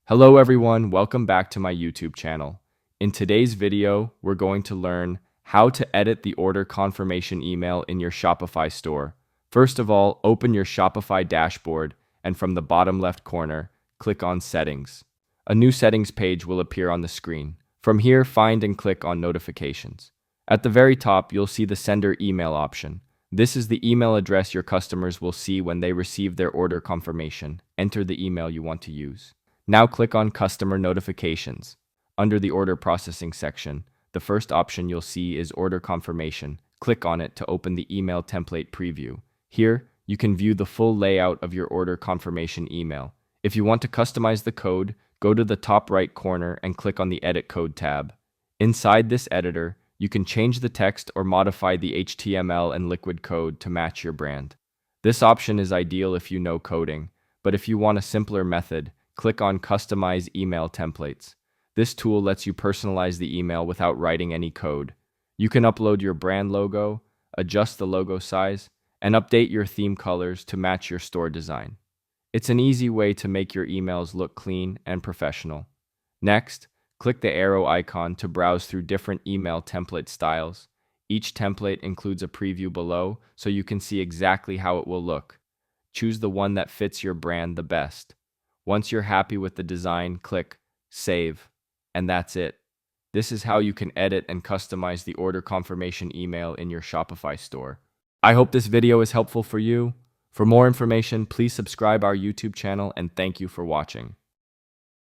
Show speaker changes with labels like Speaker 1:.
Speaker 1: Hello everyone, welcome back to my YouTube channel. In today's video, we're going to learn how to edit the order confirmation email in your Shopify store. First of all, open your Shopify dashboard and from the bottom left corner, click on Settings. A new settings page will appear on the screen. From here, find and click on Notifications. At the very top, you'll see the Sender Email option. This is the email address your customers will see when they receive their order confirmation. Enter the email you want to use. Now click on Customer Notifications. Under the Order Processing section, the first option you'll see is Order Confirmation. Click on it to open the email template preview. Here, you can view the full layout of your order confirmation email. If you want to customize the code, go to the top right corner and click on the Edit Code tab. Inside this editor, you can change the text or modify the HTML and Liquid code to match your brand. This option is ideal if you know coding, but if you want a simpler method, click on Customize Email Templates. This tool lets you personalize the email without writing any code. You can upload your brand logo, adjust the logo size, and update your theme colors to match your store design. It's an easy way to make your emails look clean and professional. Next, click the arrow icon to browse through different email template styles. Each template includes a preview below so you can see exactly how it will look. Choose the one that fits your brand the best. Once you're happy with the design, click Save, and that's it. This is how you can edit and customize the order confirmation email in your Shopify store. I hope this video is helpful for you. For more information, please subscribe our YouTube channel and thank you for watching.